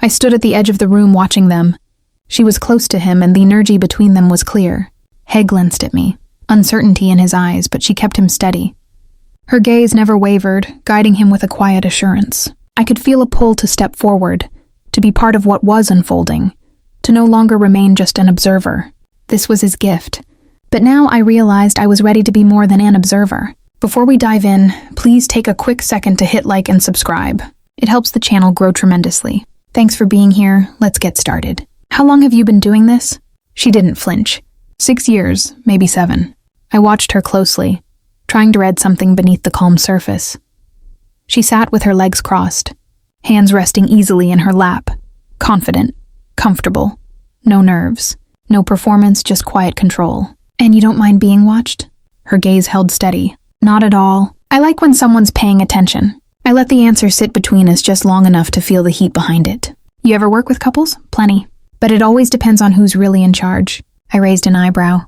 I stood at the edge of the room watching them. She was close to him, and the energy between them was clear. He glanced at me, uncertainty in his eyes, but she kept him steady. Her gaze never wavered, guiding him with a quiet assurance. I could feel a pull to step forward, to be part of what was unfolding, to no longer remain just an observer. This was his gift. But now I realized I was ready to be more than an observer. Before we dive in, please take a quick second to hit like and subscribe. It helps the channel grow tremendously. Thanks for being here. Let's get started. How long have you been doing this? She didn't flinch. 6 years, maybe 7. I watched her closely, trying to read something beneath the calm surface. She sat with her legs crossed, hands resting easily in her lap, confident, comfortable, no nerves, no performance, just quiet control. And you don't mind being watched? Her gaze held steady. Not at all. I like when someone's paying attention. I let the answer sit between us just long enough to feel the heat behind it. You ever work with couples? Plenty. But it always depends on who's really in charge. I raised an eyebrow.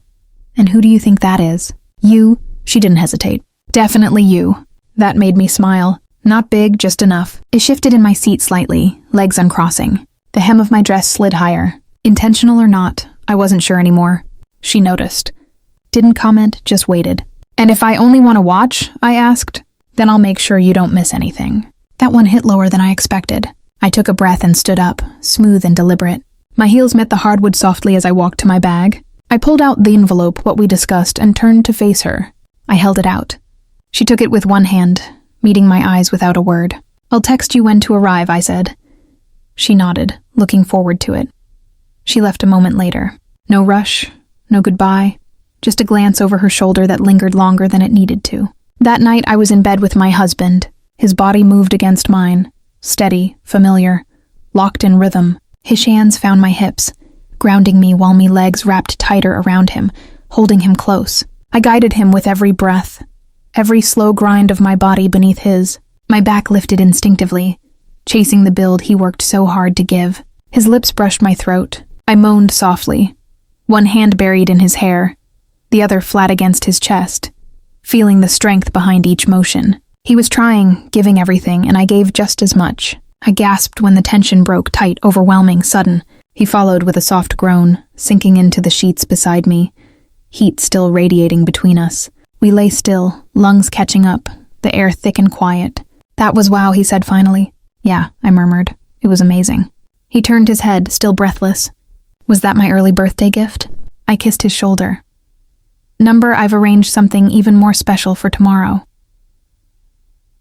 And who do you think that is? You? She didn't hesitate. Definitely you. That made me smile. Not big, just enough. I shifted in my seat slightly, legs uncrossing. The hem of my dress slid higher. Intentional or not, I wasn't sure anymore. She noticed. Didn't comment, just waited. And if I only want to watch, I asked, then I'll make sure you don't miss anything. That one hit lower than I expected. I took a breath and stood up, smooth and deliberate. My heels met the hardwood softly as I walked to my bag. I pulled out the envelope, what we discussed, and turned to face her. I held it out. She took it with one hand, meeting my eyes without a word. I'll text you when to arrive, I said. She nodded, looking forward to it. She left a moment later. No rush, no goodbye, just a glance over her shoulder that lingered longer than it needed to. That night I was in bed with my husband. His body moved against mine, steady, familiar, locked in rhythm. His hands found my hips, grounding me while my legs wrapped tighter around him, holding him close. I guided him with every breath, every slow grind of my body beneath his. My back lifted instinctively, chasing the build he worked so hard to give. His lips brushed my throat. I moaned softly, one hand buried in his hair, the other flat against his chest, feeling the strength behind each motion. He was trying, giving everything, and I gave just as much. I gasped when the tension broke tight, overwhelming, sudden. He followed with a soft groan, sinking into the sheets beside me, heat still radiating between us. We lay still, lungs catching up, the air thick and quiet. That was wow, he said finally. Yeah, I murmured. It was amazing. He turned his head, still breathless. Was that my early birthday gift? I kissed his shoulder. Number, I've arranged something even more special for tomorrow.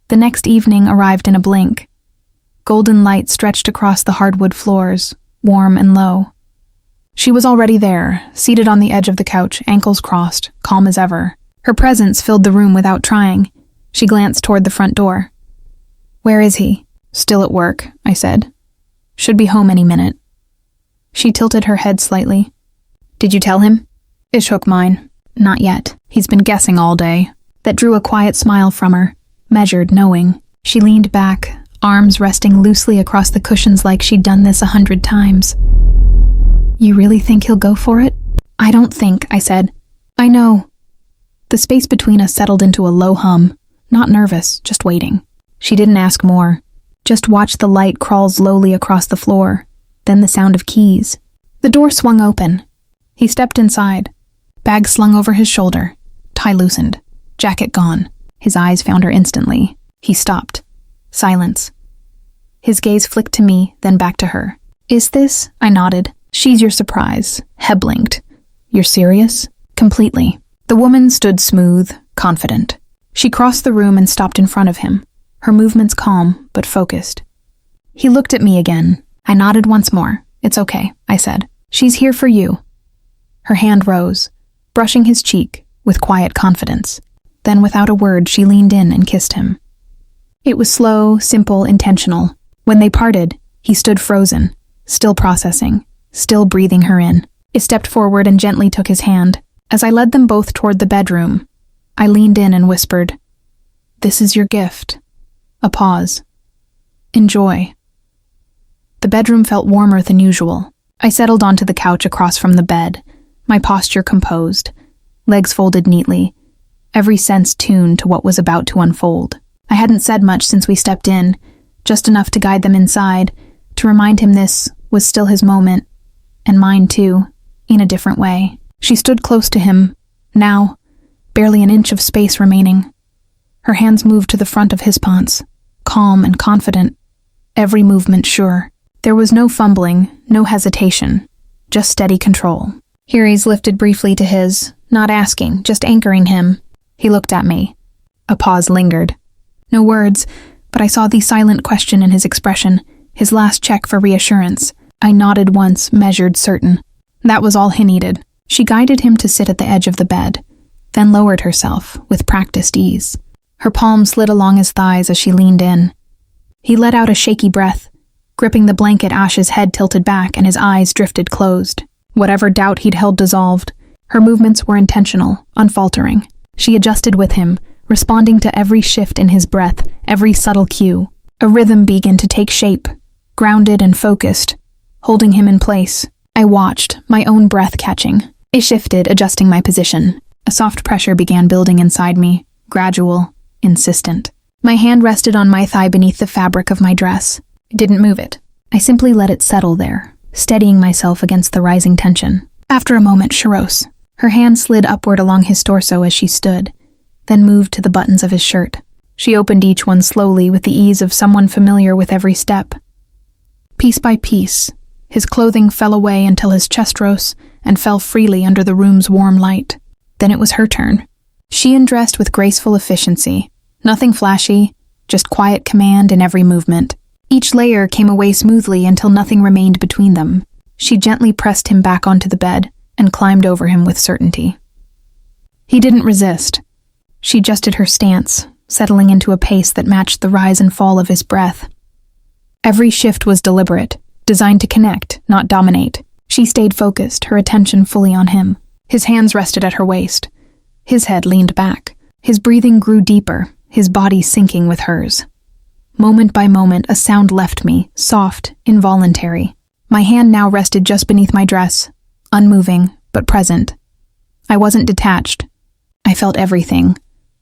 The next evening arrived in a blink. Golden light stretched across the hardwood floors, warm and low. She was already there, seated on the edge of the couch, ankles crossed, calm as ever. Her presence filled the room without trying. She glanced toward the front door. Where is he? Still at work, I said. Should be home any minute. She tilted her head slightly. Did you tell him? It shook mine. Not yet. He's been guessing all day. That drew a quiet smile from her, measured, knowing. She leaned back, arms resting loosely across the cushions like she'd done this 100 times. You really think he'll go for it? I don't think, I said. I know. The space between us settled into a low hum, not nervous, just waiting. She didn't ask more, just watched the light crawl slowly across the floor, then the sound of keys. The door swung open. He stepped inside, bag slung over his shoulder, tie loosened, jacket gone. His eyes found her instantly. He stopped. Silence. His gaze flicked to me, then back to her. Is this? I nodded. She's your surprise. He blinked. You're serious? Completely. The woman stood smooth, confident. She crossed the room and stopped in front of him, her movements calm but focused. He looked at me again. I nodded once more. It's okay, I said. She's here for you. Her hand rose, brushing his cheek with quiet confidence. Then without a word, she leaned in and kissed him. It was slow, simple, intentional. When they parted, he stood frozen, still processing, still breathing her in. I stepped forward and gently took his hand. As I led them both toward the bedroom, I leaned in and whispered, "This is your gift." A pause. "Enjoy." The bedroom felt warmer than usual. I settled onto the couch across from the bed, my posture composed, legs folded neatly, every sense tuned to what was about to unfold. I hadn't said much since we stepped in, just enough to guide them inside, to remind him this was still his moment, and mine too, in a different way. She stood close to him, now, barely an inch of space remaining. Her hands moved to the front of his pants, calm and confident, every movement sure. There was no fumbling, no hesitation, just steady control. Hiri's lifted briefly to his, not asking, just anchoring him. He looked at me. A pause lingered. No words, but I saw the silent question in his expression, his last check for reassurance. I nodded once, measured, certain. That was all he needed. She guided him to sit at the edge of the bed, then lowered herself, with practiced ease. Her palm slid along his thighs as she leaned in. He let out a shaky breath. Gripping the blanket, Ash's head tilted back and his eyes drifted closed. Whatever doubt he'd held dissolved. Her movements were intentional, unfaltering. She adjusted with him, responding to every shift in his breath, every subtle cue. A rhythm began to take shape, grounded and focused, holding him in place. I watched, my own breath catching. It shifted, adjusting my position. A soft pressure began building inside me, gradual, insistent. My hand rested on my thigh beneath the fabric of my dress. I didn't move it. I simply let it settle there, steadying myself against the rising tension. After a moment, she rose. Her hand slid upward along his torso as she stood, then moved to the buttons of his shirt. She opened each one slowly with the ease of someone familiar with every step. Piece by piece, his clothing fell away until his chest rose and fell freely under the room's warm light. Then it was her turn. She undressed with graceful efficiency. Nothing flashy, just quiet command in every movement. Each layer came away smoothly until nothing remained between them. She gently pressed him back onto the bed and climbed over him with certainty. He didn't resist. She adjusted her stance, settling into a pace that matched the rise and fall of his breath. Every shift was deliberate, designed to connect, not dominate. She stayed focused, her attention fully on him. His hands rested at her waist. His head leaned back. His breathing grew deeper, his body sinking with hers. Moment by moment, a sound left me, soft, involuntary. My hand now rested just beneath my dress, unmoving, but present. I wasn't detached. I felt everything.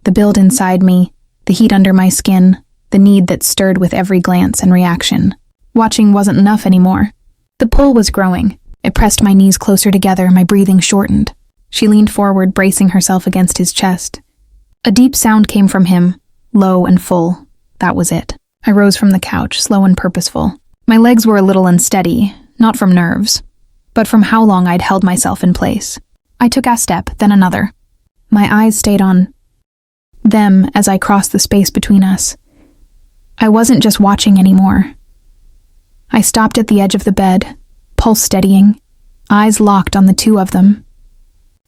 The build inside me, the heat under my skin, the need that stirred with every glance and reaction. Watching wasn't enough anymore. The pull was growing. It pressed my knees closer together, my breathing shortened. She leaned forward, bracing herself against his chest. A deep sound came from him, low and full. That was it. I rose from the couch, slow and purposeful. My legs were a little unsteady, not from nerves, but from how long I'd held myself in place. I took a step, then another. My eyes stayed on them as I crossed the space between us. I wasn't just watching anymore. I stopped at the edge of the bed, pulse steadying, eyes locked on the two of them.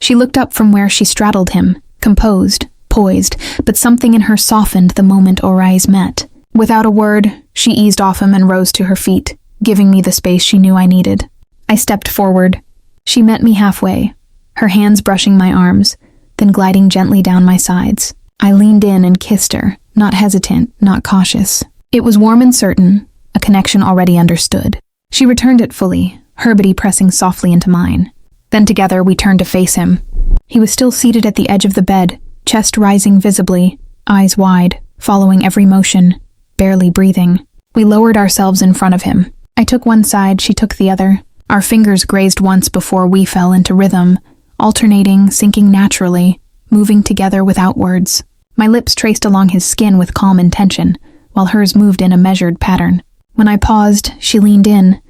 She looked up from where she straddled him, composed, poised, but something in her softened the moment our eyes met. Without a word, she eased off him and rose to her feet, giving me the space she knew I needed. I stepped forward. She met me halfway, her hands brushing my arms, then gliding gently down my sides. I leaned in and kissed her, not hesitant, not cautious. It was warm and certain, a connection already understood. She returned it fully, her body pressing softly into mine. Then together we turned to face him. He was still seated at the edge of the bed, chest rising visibly, eyes wide, following every motion, barely breathing. We lowered ourselves in front of him. I took one side, she took the other. Our fingers grazed once before we fell into rhythm, alternating, syncing naturally, moving together without words. My lips traced along his skin with calm intention, while hers moved in a measured pattern. When I paused, she leaned in,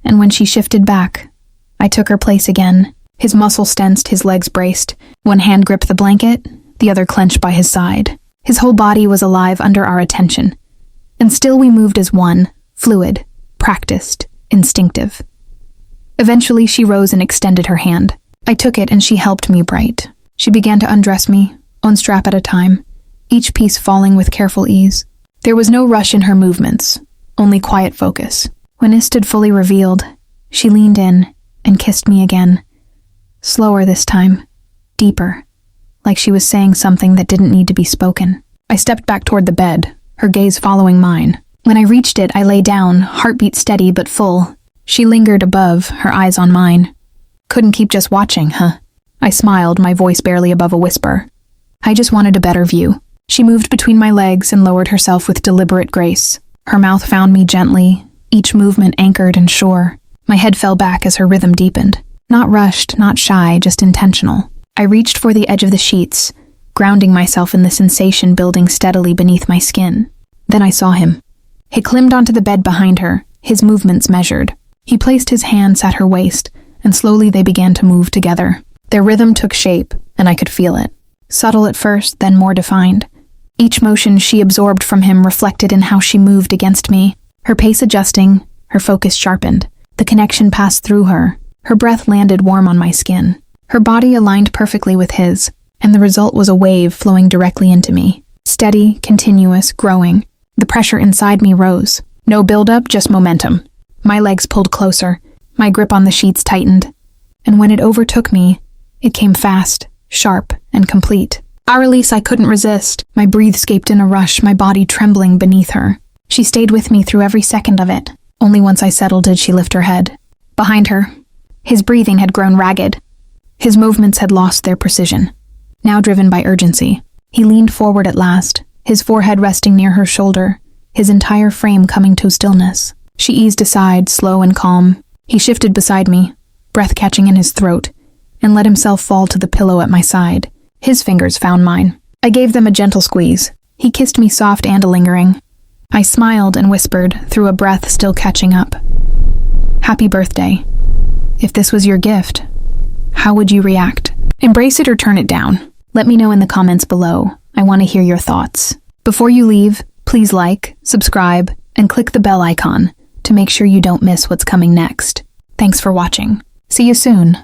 and when she shifted back, I took her place again. His muscles tensed, his legs braced. One hand gripped the blanket, the other clenched by his side. His whole body was alive under our attention. And still we moved as one, fluid, practiced, instinctive. Eventually she rose and extended her hand. I took it and she helped me right. She began to undress me, one strap at a time, each piece falling with careful ease. There was no rush in her movements, only quiet focus. When it stood fully revealed, she leaned in and kissed me again. Slower this time, deeper, like she was saying something that didn't need to be spoken. I stepped back toward the bed, her gaze following mine. When I reached it, I lay down, heartbeat steady but full. She lingered above, her eyes on mine. Couldn't keep just watching, huh? I smiled, my voice barely above a whisper. I just wanted a better view. She moved between my legs and lowered herself with deliberate grace. Her mouth found me gently, each movement anchored and sure. My head fell back as her rhythm deepened. Not rushed, not shy, just intentional. I reached for the edge of the sheets, grounding myself in the sensation building steadily beneath my skin. Then I saw him. He climbed onto the bed behind her, his movements measured. He placed his hands at her waist, and slowly they began to move together. Their rhythm took shape, and I could feel it. Subtle at first, then more defined. Each motion she absorbed from him reflected in how she moved against me, her pace adjusting, her focus sharpened. The connection passed through her. Her breath landed warm on my skin. Her body aligned perfectly with his, and the result was a wave flowing directly into me. Steady, continuous, growing. The pressure inside me rose. No buildup, just momentum. My legs pulled closer. My grip on the sheets tightened. And when it overtook me, it came fast, sharp, and complete. Our release I couldn't resist. My breath escaped in a rush, my body trembling beneath her. She stayed with me through every second of it. Only once I settled did she lift her head. Behind her, his breathing had grown ragged. His movements had lost their precision, now driven by urgency. He leaned forward at last, his forehead resting near her shoulder, his entire frame coming to stillness. She eased aside, slow and calm. He shifted beside me, breath catching in his throat, and let himself fall to the pillow at my side. His fingers found mine. I gave them a gentle squeeze. He kissed me soft and lingering. I smiled and whispered, through a breath still catching up. Happy birthday. If this was your gift, how would you react? Embrace it or turn it down? Let me know in the comments below. I want to hear your thoughts. Before you leave, please like, subscribe, and click the bell icon to make sure you don't miss what's coming next. Thanks for watching. See you soon.